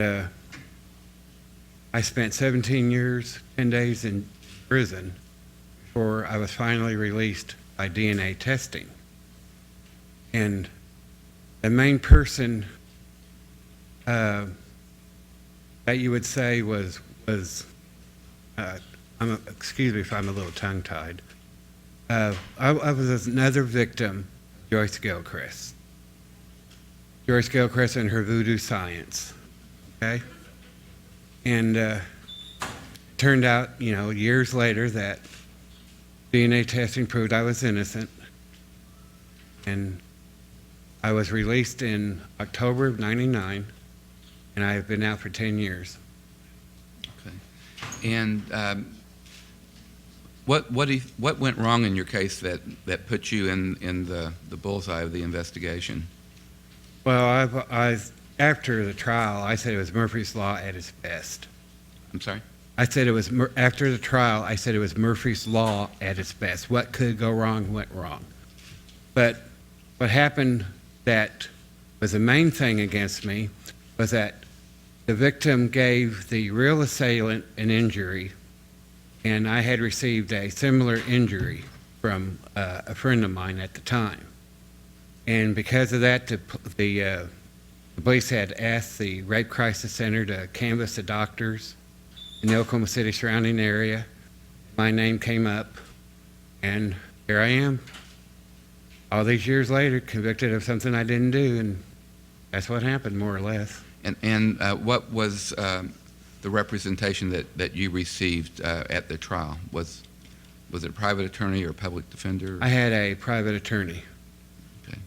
I spent 17 years, 10 days in prison before I was finally released by DNA testing. And the main person that you would say was excuse me if I'm a little tongue-tied. I was another victim of Joyce Gilchrist. Joyce Gilchrist and her voodoo science, okay? And turned out, years later that DNA testing proved I was innocent. And I was released in October of '99, and I have been out for 10 years. Okay. And what went wrong in your case that put you in the bullseye of the investigation? Well, after the trial, I said it was Murphy's Law at its best. I'm sorry? I said it was, after the trial, I said it was Murphy's Law at its best. What could go wrong went wrong. But what happened that was the main thing against me was that the victim gave the real assailant an injury, and I had received a similar injury from a friend of mine at the time. And because of that, the police had asked the Rape Crisis Center to canvass the doctors in the Oklahoma City surrounding area. My name came up, and here I am, all these years later, convicted of something I didn't do, and that's what happened, more or less. And what was the representation that you received at the trial? Was it a private attorney or a public defender? I had a private attorney. Okay.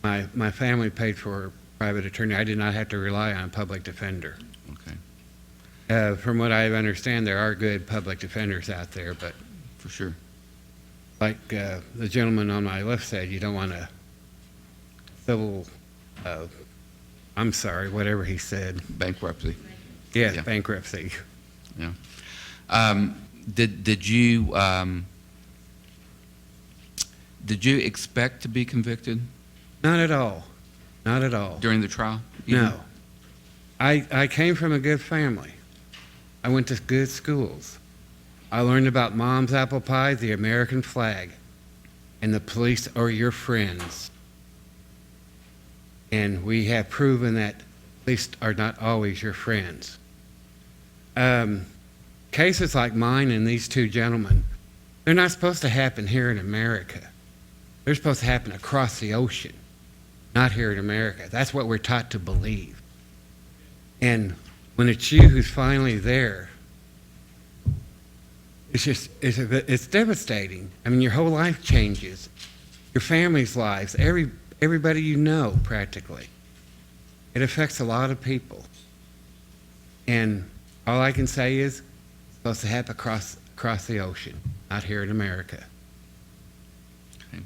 My family paid for a private attorney. I did not have to rely on a public defender. Okay. From what I understand, there are good public defenders out there, but For sure. like the gentleman on my left said, you don't want a civil, I'm sorry, whatever he said. Bankruptcy. Yes, Yeah. bankruptcy. Yeah. Did you expect to be convicted Not at all. Not at all. during the trial? even? No. I came from a good family. I went to good schools. I learned about mom's apple pie, the American flag, and the police are your friends. And we have proven that police are not always your friends. Cases like mine and these two gentlemen, they're not supposed to happen here in America. They're supposed to happen across the ocean, not here in America. That's what we're taught to believe. And when it's you who's finally there, it's devastating. I mean, your whole life changes. Your family's lives, everybody you know, practically. It affects a lot of people. And all I can say is it's supposed to happen across the ocean, not here in America. Okay.